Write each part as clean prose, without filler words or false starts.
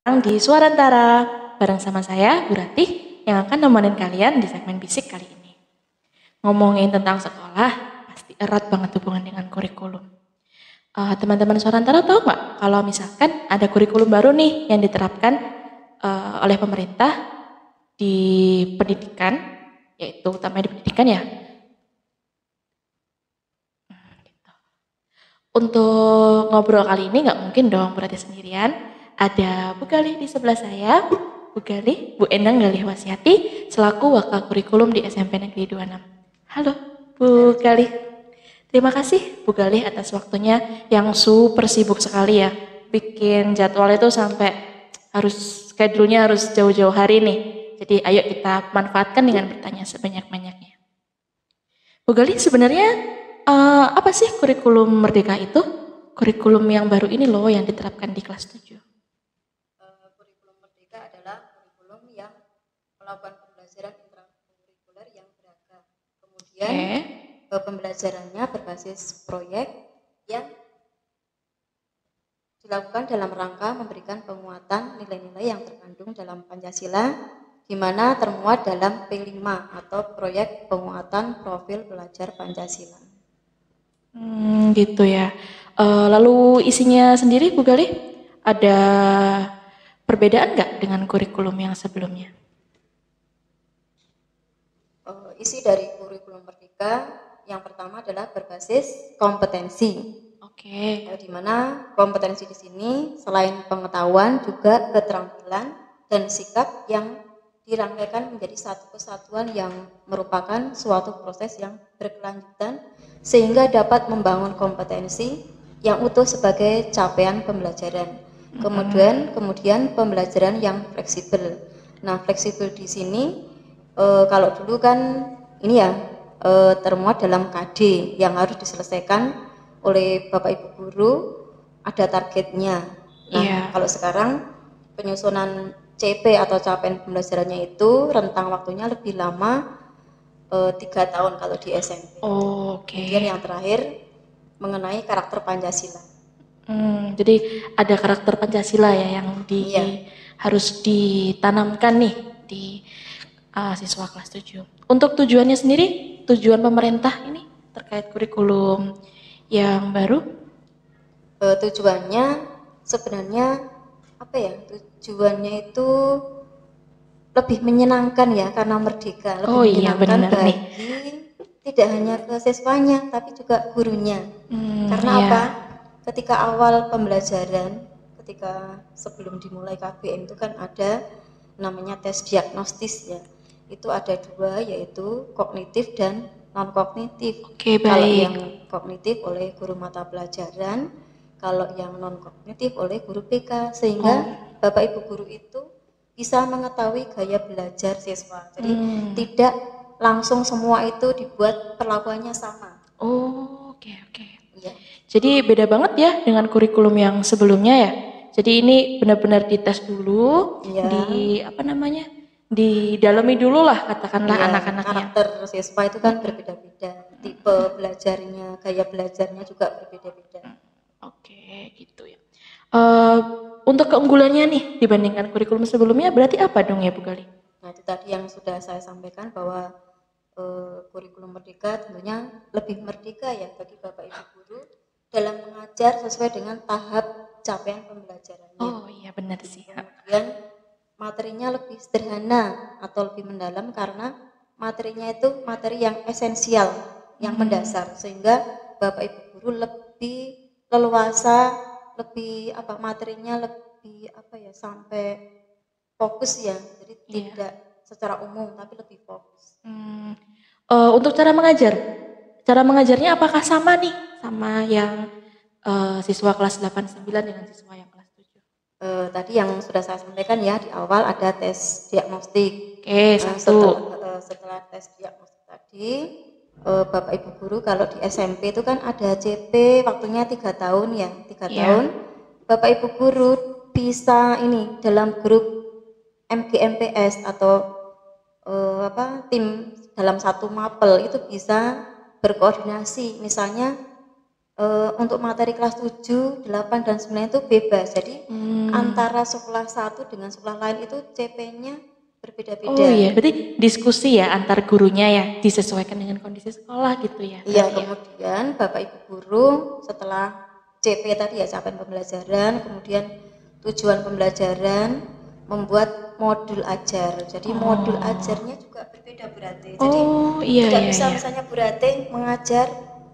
Di Suarantara, bareng sama saya, Bu Ratih, yang akan nemenin kalian di segmen Bisik kali ini. Ngomongin tentang sekolah, pasti erat banget hubungan dengan kurikulum. Teman-teman Suarantara tahu nggak kalau misalkan ada kurikulum baru nih yang diterapkan oleh pemerintah di pendidikan, yaitu utamanya di pendidikan ya. Untuk ngobrol kali ini nggak mungkin dong berarti sendirian. Ada Bu Galih di sebelah saya, Bu Galih, Bu Endang Galih Wasiati, selaku Wakil Kurikulum di SMP Negeri 26. Halo Bu Galih. Terima kasih Bu Galih atas waktunya yang super sibuk sekali ya. Bikin jadwal itu sampai schedule-nya harus jauh-jauh hari nih. Jadi ayo kita manfaatkan dengan bertanya sebanyak-banyaknya. Bu Galih sebenarnya apa sih kurikulum Merdeka itu? Kurikulum yang baru ini loh yang diterapkan di kelas 7. Kurikulum Merdeka adalah kurikulum yang melakukan pembelajaran intrakurikuler yang beragam. Kemudian pembelajarannya berbasis proyek yang dilakukan dalam rangka memberikan penguatan nilai-nilai yang terkandung dalam Pancasila, di mana termuat dalam P5 atau proyek penguatan profil pelajar Pancasila. Gitu ya. Lalu isinya sendiri Bu Galih, ada perbedaan nggak dengan kurikulum yang sebelumnya? Isi dari kurikulum Merdeka yang pertama adalah berbasis kompetensi. Oke. Di mana kompetensi di sini selain pengetahuan juga keterampilan dan sikap yang dirangkaikan menjadi satu kesatuan yang merupakan suatu proses yang berkelanjutan sehingga dapat membangun kompetensi yang utuh sebagai capaian pembelajaran. Kemudian pembelajaran yang fleksibel. Nah, fleksibel di sini kalau dulu kan ini ya termuat dalam KD yang harus diselesaikan oleh Bapak Ibu guru, ada targetnya. Nah, kalau sekarang penyusunan CP atau capaian pembelajarannya itu rentang waktunya lebih lama 3 tahun kalau di SMP. Kemudian yang terakhir mengenai karakter Pancasila. Jadi ada karakter Pancasila ya yang harus ditanamkan nih di siswa kelas 7. Untuk tujuannya sendiri, tujuan pemerintah ini terkait kurikulum yang baru? Tujuannya sebenarnya apa ya? Tujuannya itu lebih menyenangkan ya karena merdeka, lebih menyenangkan bagi tidak hanya ke siswanya tapi juga gurunya. Karena apa? Ketika awal pembelajaran, ketika sebelum dimulai KBM itu kan ada namanya tes diagnostis ya. Itu ada 2 yaitu kognitif dan non kognitif. Kalau yang kognitif oleh guru mata pelajaran, kalau yang non kognitif oleh guru BK, sehingga Bapak Ibu guru itu bisa mengetahui gaya belajar siswa. Jadi tidak langsung semua itu dibuat perlakuannya sama. Oke. Ya. Jadi beda banget ya dengan kurikulum yang sebelumnya ya. Jadi ini benar-benar dites dulu, didalami dulu lah katakanlah anak-anaknya. Karakter siswa itu kan berbeda-beda, tipe belajarnya, gaya belajarnya juga berbeda-beda. Oke, gitu ya. Untuk keunggulannya nih dibandingkan kurikulum sebelumnya berarti apa dong ya Bu Galih? Nah itu tadi yang sudah saya sampaikan bahwa kurikulum Merdeka tentunya lebih merdeka ya bagi Bapak Ibu guru dalam mengajar sesuai dengan tahap capaian pembelajarannya. Oh iya benar sih. Kemudian materinya lebih sederhana atau lebih mendalam karena materinya itu materi yang esensial, yang mendasar sehingga Bapak Ibu guru lebih leluasa, lebih materinya lebih sampai fokus ya. Jadi tidak secara umum tapi lebih fokus. Untuk cara mengajarnya apakah sama nih sama yang siswa kelas 89 dengan siswa yang kelas 7? Tadi yang sudah saya sampaikan ya di awal ada tes diagnostik. Setelah tes diagnostik tadi, Bapak Ibu guru kalau di SMP itu kan ada CP waktunya 3 tahun ya, 3 tahun. Bapak Ibu guru bisa ini dalam grup MGMPS atau tim dalam satu mapel itu bisa berkoordinasi, misalnya Untuk materi kelas 7, 8, dan 9 itu bebas. Jadi antara sekolah satu dengan sekolah lain itu CP-nya berbeda-beda. Oh iya, berarti diskusi ya antar gurunya ya, disesuaikan dengan kondisi sekolah gitu ya. Iya, berarti ya. kemudian Bapak Ibu guru setelah CP tadi ya, capaian pembelajaran, kemudian tujuan pembelajaran, membuat modul ajar. Jadi modul ajarnya juga berbeda berarti. Jadi Oh iya tidak iya bisa iya. misalnya Bu Rate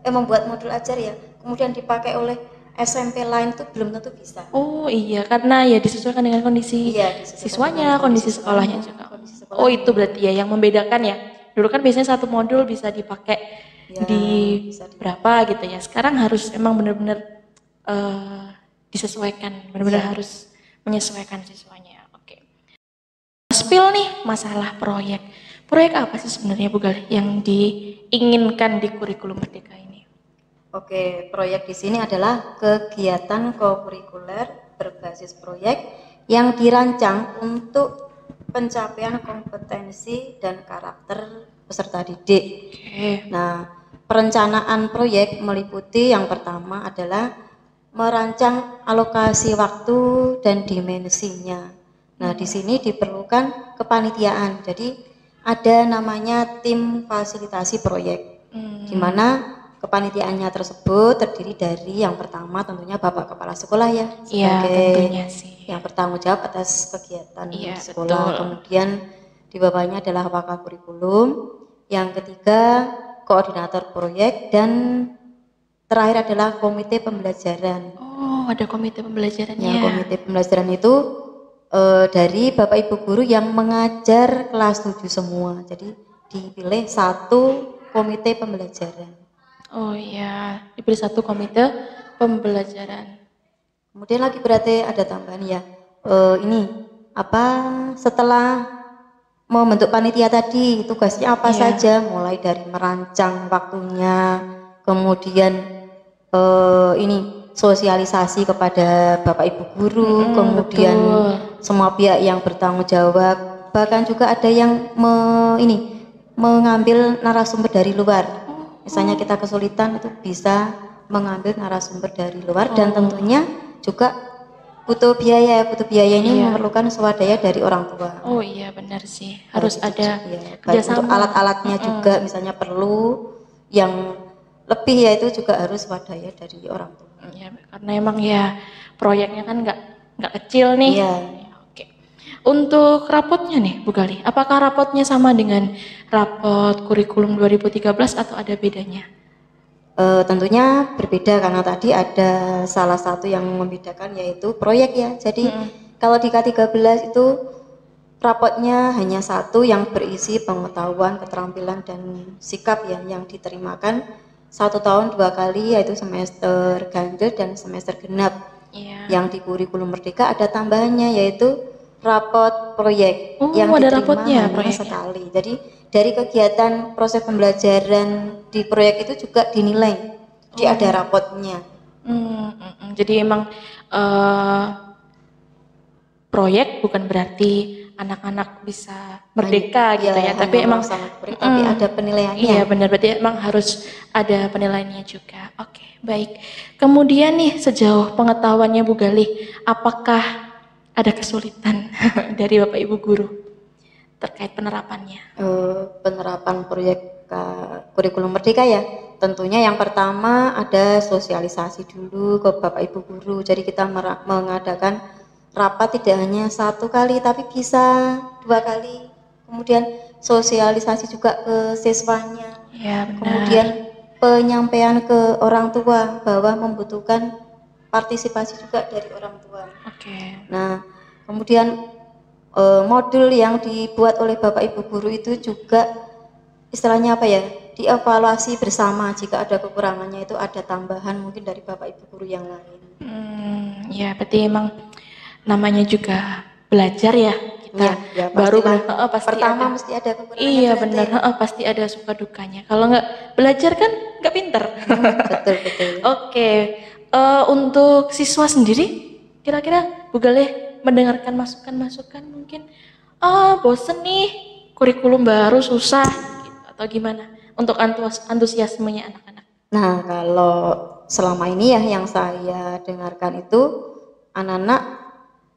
membuat modul ajar ya, kemudian dipakai oleh SMP lain itu belum tentu bisa. Oh iya, karena ya disesuaikan dengan kondisi Iya, disesuaikan siswanya, dengan kondisi sekolahnya juga. kondisi Oh sekolahnya. itu berarti ya yang membedakan ya. Dulu kan biasanya satu modul bisa dipakai Ya, di bisa di- berapa gitu ya. Sekarang harus emang benar-benar disesuaikan, benar-benar Iya. harus menyesuaikan siswanya. Oke. Spill nih masalah proyek. Proyek apa sih sebenarnya Bu Galih yang diinginkan di kurikulum Merdeka ini? Oke, proyek di sini adalah kegiatan kokurikuler berbasis proyek yang dirancang untuk pencapaian kompetensi dan karakter peserta didik. Oke. Nah, perencanaan proyek meliputi yang pertama adalah merancang alokasi waktu dan dimensinya. Nah, di sini diperlukan kepanitiaan. Jadi ada namanya tim fasilitasi proyek, di mana kepanitiaannya tersebut terdiri dari yang pertama tentunya Bapak Kepala Sekolah ya, Iya sebagai tentunya sih. yang bertanggung jawab atas kegiatan Iya, sekolah. betul. Kemudian di bawahnya adalah wakil kurikulum. Yang ketiga koordinator proyek, dan terakhir adalah komite pembelajaran. Oh ada komite pembelajarannya. Ya, komite pembelajaran itu dari Bapak Ibu guru yang mengajar kelas 7 semua. Jadi dipilih satu komite pembelajaran. Oh iya, diberi satu komite pembelajaran. Kemudian lagi berarti ada tambahan ya. Setelah membentuk panitia tadi, tugasnya apa Iya. saja, mulai dari merancang waktunya, kemudian sosialisasi kepada Bapak Ibu guru, kemudian betul. semua pihak yang bertanggung jawab, bahkan juga ada yang mengambil narasumber dari luar. Misalnya kita kesulitan itu bisa mengambil narasumber dari luar, dan tentunya juga butuh biaya ini Iya. memerlukan swadaya dari orang tua. Oh iya benar sih, harus Gitu ada juga, ya. Baik untuk kerjasama. alat-alatnya juga misalnya perlu yang lebih, yaitu juga harus swadaya dari orang tua. Ya, karena emang ya proyeknya kan nggak kecil nih. Iya. Ya, oke. Untuk rapotnya nih Bu Galih, apakah rapotnya sama dengan rapot kurikulum 2013 atau ada bedanya? Tentunya berbeda karena tadi ada salah satu yang membedakan yaitu proyek ya. Jadi kalau di K13 itu rapotnya hanya satu yang berisi pengetahuan, keterampilan, dan sikap ya, yang diterimakan 1 tahun 2 kali, yaitu semester ganjil dan semester genap. Iya. Yang di kurikulum Merdeka ada tambahannya yaitu rapot proyek yang ada diterima rapotnya, hanya proyeknya. sekali. Jadi dari kegiatan proses pembelajaran di proyek itu juga dinilai. Jadi ada rapotnya. Jadi emang proyek bukan berarti anak-anak bisa merdeka gitu ya, tapi emang tapi ada penilaiannya. Iya benar, berarti emang harus ada penilaiannya juga. Oke, baik. Kemudian nih sejauh pengetahuannya Bu Galih, apakah ada kesulitan dari Bapak Ibu guru terkait penerapannya? Penerapan proyek kurikulum Merdeka ya, tentunya yang pertama ada sosialisasi dulu ke Bapak Ibu guru. Jadi kita mengadakan rapat tidak hanya 1 kali tapi bisa 2 kali. Kemudian sosialisasi juga ke siswanya. Ya, benar. Kemudian penyampaian ke orang tua bahwa membutuhkan partisipasi juga dari orang tua. Oke. Nah, kemudian modul yang dibuat oleh Bapak Ibu guru itu juga istilahnya dievaluasi bersama. Jika ada kekurangannya itu ada tambahan mungkin dari Bapak Ibu guru yang lain. Ya berarti emang namanya juga belajar ya kita. Ya, baru pasti pertama mesti ada kekurangannya. Iya benar, pasti ada suka dukanya. Kalau nggak belajar kan nggak pinter. Betul. Oke, untuk siswa sendiri, kira-kira Bu Galih mendengarkan masukan-masukan mungkin, bosen nih, kurikulum baru susah, gitu, atau gimana? Untuk antusiasmenya anak-anak. Nah, kalau selama ini ya yang saya dengarkan itu anak-anak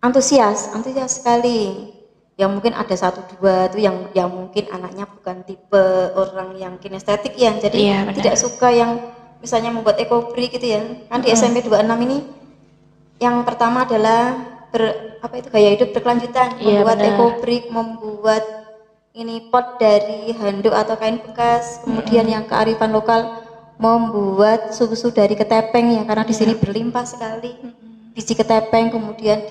antusias sekali. Yang mungkin ada satu dua tuh yang mungkin anaknya bukan tipe orang yang kinestetik ya, jadi Iya, benar. tidak suka yang misalnya membuat ekobri gitu ya. Kan di SMP 26 ini yang pertama adalah gaya hidup berkelanjutan, Iya, membuat benar. ekobrik, membuat ini pot dari handuk atau kain bekas, kemudian yang kearifan lokal membuat susu dari ketepeng ya, karena di sini berlimpah sekali biji ketepeng. Kemudian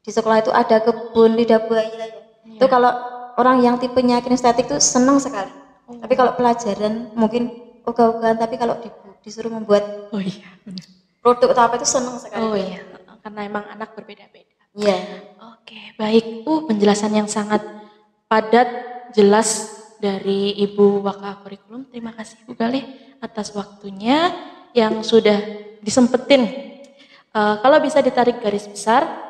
di sekolah itu ada kebun lidah buaya ya. Itu kalau orang yang tipenya kinestetik itu senang sekali. Tapi kalau pelajaran mungkin ogah-ogahan, tapi kalau disuruh membuat Oh iya, benar. produk atau apa itu senang sekali. Oh iya, karena emang anak berbeda-beda. Iya. Oke, baik. Penjelasan yang sangat padat, jelas dari Ibu Waka Kurikulum. Terima kasih Bu Galih atas waktunya yang sudah disempetin. Kalau bisa ditarik garis besar,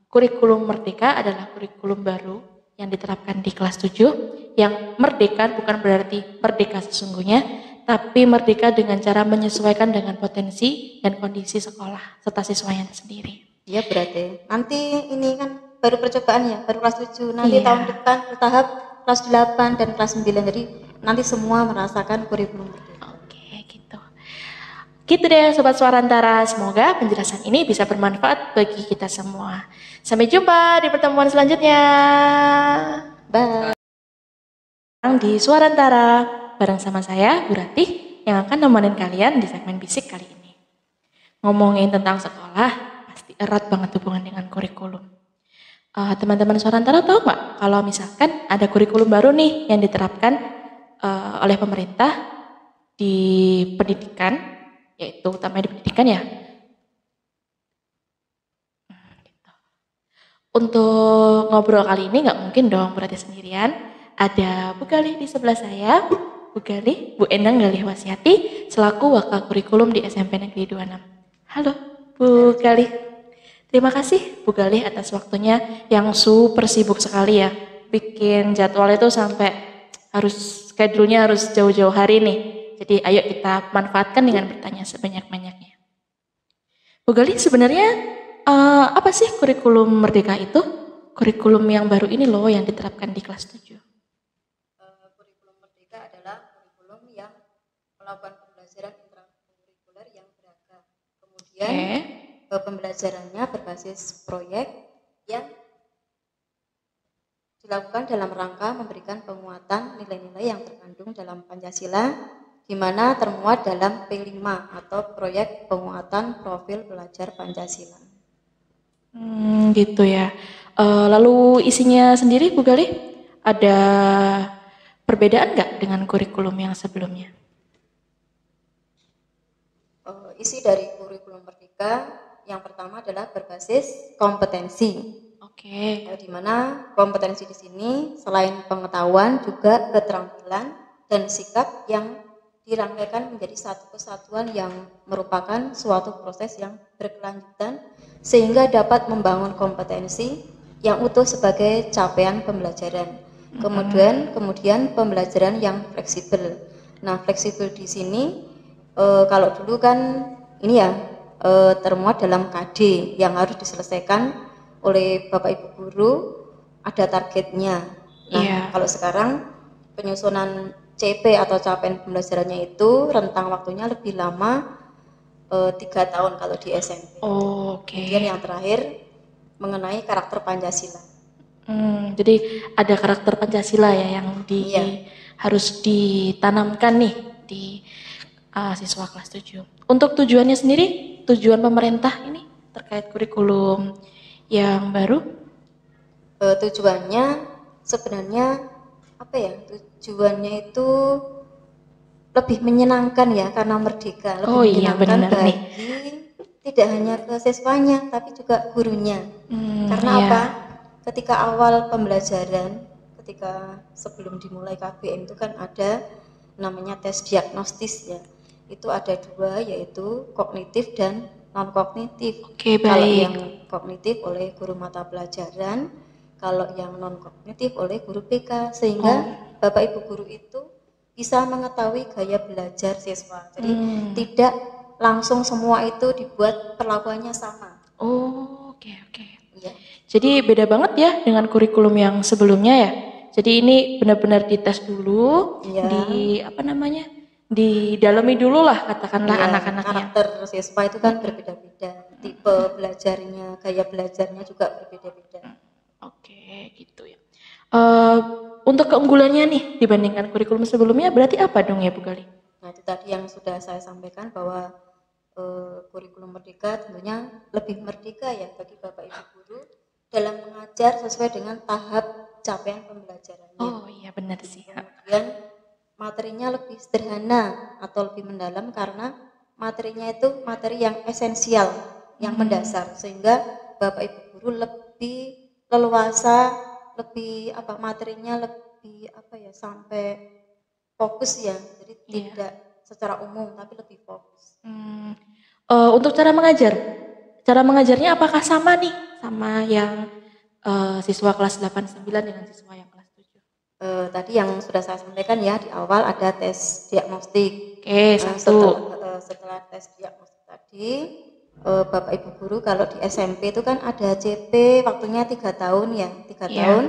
kurikulum Merdeka adalah kurikulum baru yang diterapkan di kelas 7. Yang merdeka bukan berarti merdeka sesungguhnya, tapi merdeka dengan cara menyesuaikan dengan potensi dan kondisi sekolah serta siswanya sendiri. Iya berarti. Nanti ini kan baru percobaan ya, baru kelas 7. Nanti Iya. tahun depan bertahap kelas 8 dan kelas 9. Jadi nanti semua merasakan kurikulum Merdeka. Oke, gitu. Gitu deh Sobat Suarantara, semoga penjelasan ini bisa bermanfaat bagi kita semua. Sampai jumpa di pertemuan selanjutnya. Bye. Di Suarantara, bareng sama saya, Bu Ratih, yang akan nemenin kalian di segmen bisik kali ini. Ngomongin tentang sekolah, pasti erat banget hubungan dengan kurikulum. Teman-teman Suarantara tahu nggak kalau misalkan ada kurikulum baru nih yang diterapkan oleh pemerintah di pendidikan, yaitu utamanya di pendidikan ya. Gitu. Untuk ngobrol kali ini nggak mungkin dong berarti sendirian. Ada Bu Galih di sebelah saya, Bu Galih, Bu Endang Galih Wasyati, selaku Wakil Kurikulum di SMP Negeri 26. Halo Bu Galih. Terima kasih Bu Galih atas waktunya yang super sibuk sekali ya. Bikin jadwal itu sampai schedule-nya harus jauh-jauh hari nih. Jadi ayo kita manfaatkan dengan bertanya sebanyak-banyaknya. Bu Galih, sebenarnya apa sih kurikulum Merdeka itu? Kurikulum yang baru ini loh yang diterapkan di kelas 7. Kurikulum Merdeka adalah kurikulum yang melakukan pembelajaran intrakurikuler yang beragam. Kemudian pembelajarannya berbasis proyek yang dilakukan dalam rangka memberikan penguatan nilai-nilai yang terkandung dalam Pancasila, di mana termuat dalam P5 atau proyek penguatan profil pelajar Pancasila. Gitu ya. Lalu isinya sendiri Bu Galih, ada perbedaan nggak dengan kurikulum yang sebelumnya? Isi dari kurikulum Merdeka yang pertama adalah berbasis kompetensi. Oke. Di mana kompetensi di sini selain pengetahuan juga keterampilan dan sikap yang dirangkaikan menjadi satu kesatuan yang merupakan suatu proses yang berkelanjutan sehingga dapat membangun kompetensi yang utuh sebagai capaian pembelajaran. Kemudian pembelajaran yang fleksibel. Nah, fleksibel di sini kalau dulu kan ini ya termuat dalam KD yang harus diselesaikan oleh Bapak Ibu guru, ada targetnya. Nah, kalau sekarang penyusunan CP atau capaian pembelajarannya itu rentang waktunya lebih lama 3 tahun kalau di SMP. Kemudian yang terakhir mengenai karakter Pancasila. Jadi ada karakter Pancasila ya yang harus ditanamkan nih di siswa kelas 7. Untuk tujuannya sendiri, tujuan pemerintah ini terkait kurikulum yang baru? Tujuannya sebenarnya apa ya? Tujuannya itu lebih menyenangkan ya, karena merdeka, lebih menyenangkan bagi tidak hanya ke siswanya tapi juga gurunya. Karena apa? Ketika awal pembelajaran, ketika sebelum dimulai KBM itu kan ada namanya tes diagnostis ya. Itu ada 2, yaitu kognitif dan non kognitif. Kalau yang kognitif oleh guru mata pelajaran, kalau yang non kognitif oleh guru BK, sehingga Bapak Ibu guru itu bisa mengetahui gaya belajar siswa. Jadi tidak langsung semua itu dibuat perlakuannya sama. Oh, oke oke. Iya. Jadi beda banget ya dengan kurikulum yang sebelumnya ya. Jadi ini benar-benar dites dulu, Iya. didalami dulu lah katakanlah Iya, anak-anaknya. karakter siswa itu kan berbeda-beda. Tipe belajarnya, gaya belajarnya juga berbeda-beda. Oke, gitu ya. Untuk keunggulannya nih dibandingkan kurikulum sebelumnya berarti apa dong ya Bu Gali? Nah, itu tadi yang sudah saya sampaikan bahwa kurikulum merdeka tentunya lebih merdeka ya bagi Bapak Ibu guru dalam mengajar sesuai dengan tahap capaian pembelajarannya. Oh iya benar sih. Kemudian materinya lebih sederhana atau lebih mendalam karena materinya itu materi yang esensial, yang mendasar sehingga Bapak Ibu guru lebih leluasa, lebih materinya lebih sampai fokus ya. Jadi tidak secara umum tapi lebih fokus. Untuk cara mengajarnya apakah sama nih sama yang siswa kelas 8-9 dengan siswa yang kelas 7? Tadi yang sudah saya sampaikan ya di awal ada tes diagnostik. Oke, satu. Setelah tes diagnostik tadi, Bapak Ibu guru kalau di SMP itu kan ada CP waktunya 3 tahun ya, 3 tahun.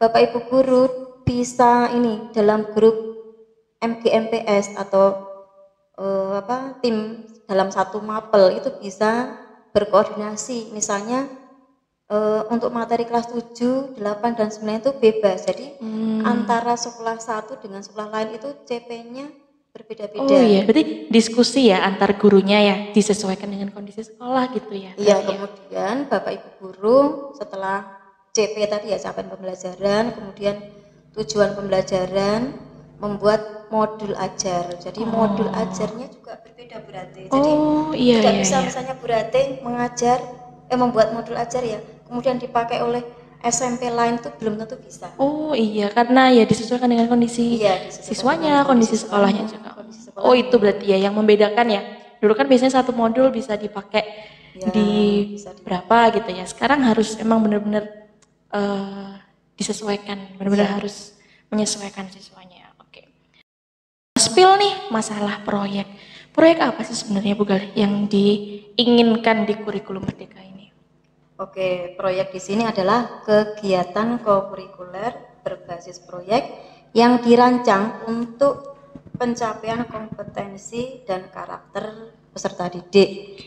Bapak Ibu guru bisa ini dalam grup MGMPS atau tim dalam satu mapel itu bisa berkoordinasi. Misalnya untuk materi kelas 7, 8, dan 9 itu bebas. Jadi antara sekolah satu dengan sekolah lain itu CP-nya berbeda-beda. Oh iya, berarti diskusi ya antar gurunya ya, disesuaikan dengan kondisi sekolah gitu ya. Iya, kemudian Bapak Ibu guru setelah CP tadi ya capaian pembelajaran, kemudian tujuan pembelajaran, membuat modul ajar. Jadi modul ajarnya juga berbeda berarti. Jadi tidak bisa misalnya berarti membuat modul ajar ya, kemudian dipakai oleh SMP lain tuh belum tentu bisa. Oh iya, karena ya disesuaikan dengan kondisi siswanya, kondisi sekolahnya juga. Oh itu berarti ya yang membedakan ya. Dulu kan biasanya satu modul bisa dipakai di berapa gitu ya. Sekarang harus emang benar-benar disesuaikan, benar-benar harus menyesuaikan siswanya. Oke. Spill nih masalah proyek. Proyek apa sih sebenarnya Bu Gali yang diinginkan di kurikulum merdeka ini? Oke, proyek di sini adalah kegiatan kokurikuler berbasis proyek yang dirancang untuk pencapaian kompetensi dan karakter peserta didik.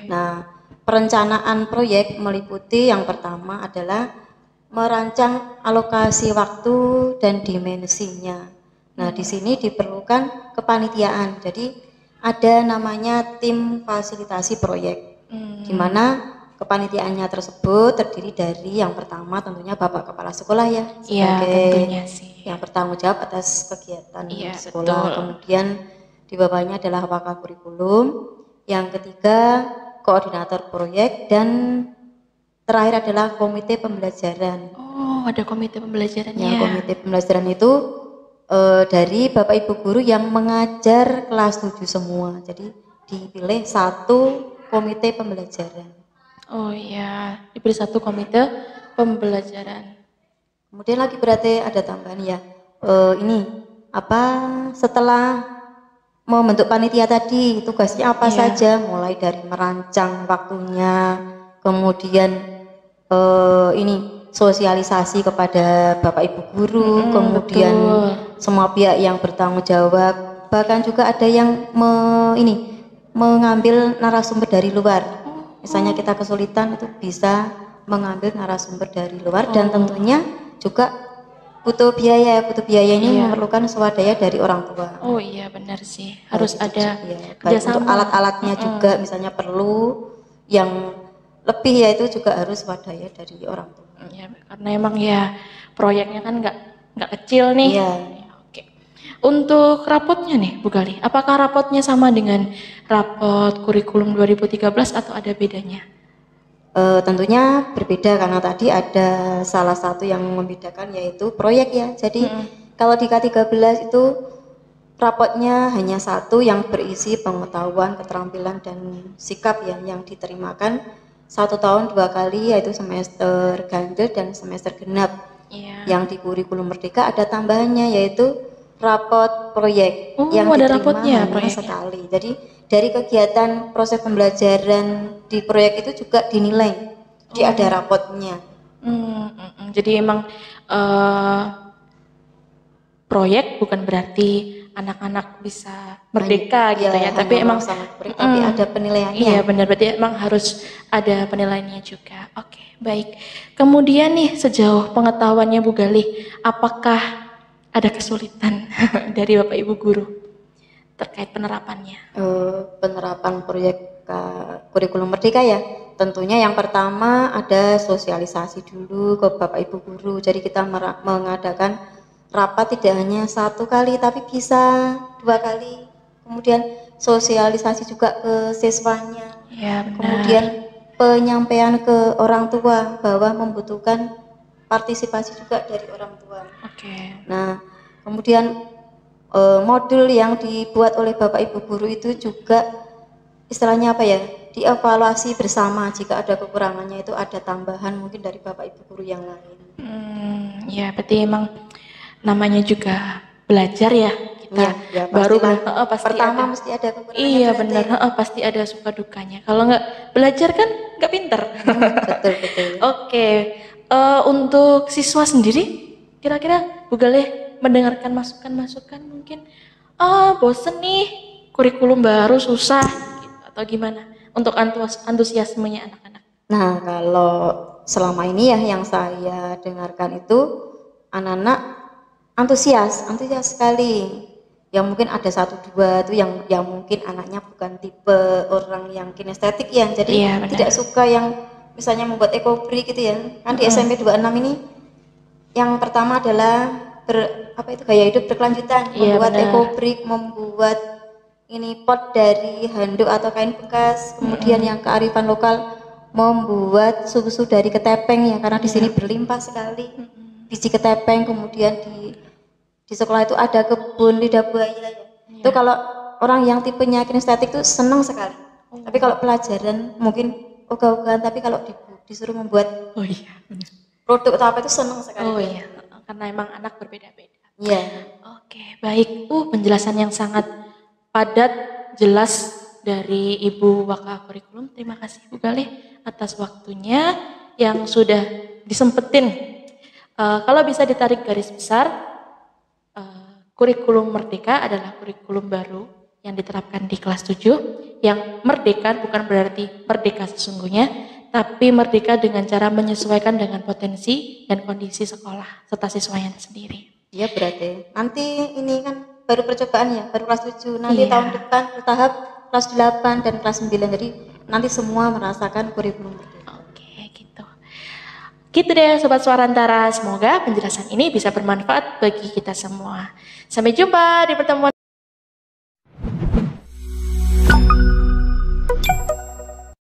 Nah, perencanaan proyek meliputi yang pertama adalah merancang alokasi waktu dan dimensinya. Nah, di sini diperlukan kepanitiaan. Jadi ada namanya tim fasilitasi proyek, di mana kepanitiaannya tersebut terdiri dari yang pertama tentunya Bapak Kepala Sekolah ya, sebagai yang bertanggung jawab atas kegiatan sekolah. Kemudian di bawahnya adalah wakil kurikulum, yang ketiga koordinator proyek, dan terakhir adalah komite pembelajaran. Oh, ada komite pembelajarannya. Ya, komite pembelajaran itu dari Bapak Ibu guru yang mengajar kelas 7 semua. Jadi dipilih satu komite pembelajaran. Oh iya, diberi satu komite pembelajaran. Kemudian lagi berarti ada tambahan ya. Setelah membentuk panitia tadi, tugasnya apa saja? Mulai dari merancang waktunya, kemudian sosialisasi kepada Bapak Ibu guru, kemudian semua pihak yang bertanggung jawab, bahkan juga ada yang mengambil narasumber dari luar. Misalnya kita kesulitan itu bisa mengambil narasumber dari luar, dan tentunya juga butuh biaya ini memerlukan swadaya dari orang tua. Oh iya benar sih, harus ada kerjasama. Untuk alat-alatnya juga misalnya perlu yang lebih ya, itu juga harus swadaya dari orang tua. Ya, karena emang ya proyeknya kan nggak kecil nih. Iya. Oke. Untuk rapotnya nih Bu Gali, apakah rapotnya sama dengan rapot kurikulum 2013 atau ada bedanya? Tentunya berbeda karena tadi ada salah satu yang membedakan yaitu proyek ya. Jadi kalau di K13 itu rapotnya hanya satu yang berisi pengetahuan, keterampilan, dan sikap ya, yang diterimakan 1 tahun 2 kali, yaitu semester ganjil dan semester genap. Yang di kurikulum merdeka ada tambahannya yaitu rapot proyek Oh, yang ada diterima rapotnya hanya proyeknya. sekali. Jadi dari kegiatan proses pembelajaran di proyek itu juga dinilai. Jadi ada rapotnya. Jadi emang eh, proyek bukan berarti anak-anak bisa merdeka gitu ya, tapi hanya emang melaksanakan proyek, tapi ada penilaiannya. iya benar, berarti emang harus ada penilaiannya juga. Oke, baik. Kemudian nih sejauh pengetahuannya Bu Galih, apakah ada kesulitan dari Bapak Ibu guru terkait penerapannya? Penerapan proyek kurikulum merdeka ya, tentunya yang pertama ada sosialisasi dulu ke Bapak Ibu guru. Jadi kita mengadakan rapat tidak hanya satu kali tapi bisa 2 kali. Kemudian sosialisasi juga ke siswanya. Ya, benar. Kemudian penyampaian ke orang tua bahwa membutuhkan partisipasi juga dari orang tua. Oke. Nah, kemudian modul yang dibuat oleh Bapak Ibu guru itu juga istilahnya apa ya, dievaluasi bersama. Jika ada kekurangannya itu ada tambahan mungkin dari Bapak Ibu guru yang lain. Ya berarti emang namanya juga belajar ya kita. Ya, Baru pastilah. pasti Pertama ada. mesti ada kekurangannya. Iya berarti. benar, pasti ada suka dukanya. Kalau nggak belajar kan nggak pinter. Betul. Oke, untuk siswa sendiri, kira-kira Bu Galih mendengarkan masukan-masukan mungkin, bosen nih, kurikulum baru susah, gitu, atau gimana? Untuk antusiasmenya anak-anak. Nah, kalau selama ini ya yang saya dengarkan itu anak-anak antusias sekali. Yang mungkin ada 1-2 itu yang mungkin anaknya bukan tipe orang yang kinestetik ya, jadi Iya, tidak suka yang misalnya membuat ekobrik gitu ya. Kan di SMP 26 ini yang pertama adalah gaya hidup berkelanjutan, Iya, membuat benar. ekobrik, membuat ini pot dari handuk atau kain bekas, kemudian yang kearifan lokal membuat susu dari ketepeng ya, karena di sini berlimpah sekali biji ketepeng. Kemudian di sekolah itu ada kebun lidah buaya ya. Itu kalau orang yang tipenya kinestetik itu senang sekali. Tapi kalau pelajaran mungkin ogah-ogahan, tapi kalau disuruh membuat Oh iya, benar. produk atau apa itu senang sekali. Oh iya, karena emang anak berbeda-beda. Iya. Oke, baik. Penjelasan yang sangat padat, jelas dari Ibu Waka Kurikulum. Terima kasih Bu Galih atas waktunya yang sudah disempetin. Kalau bisa ditarik garis besar, kurikulum Merdeka adalah kurikulum baru yang diterapkan di kelas 7, yang merdeka bukan berarti merdeka sesungguhnya, tapi merdeka dengan cara menyesuaikan dengan potensi dan kondisi sekolah serta siswanya sendiri. Iya, berarti nanti ini kan baru percobaan ya, baru kelas 7, nanti tahun depan bertahap kelas 8 dan kelas 9, jadi nanti semua merasakan kurikulum merdeka. Oke, gitu. Gitu deh Sobat Suarantara, semoga penjelasan ini bisa bermanfaat bagi kita semua. Sampai jumpa di pertemuan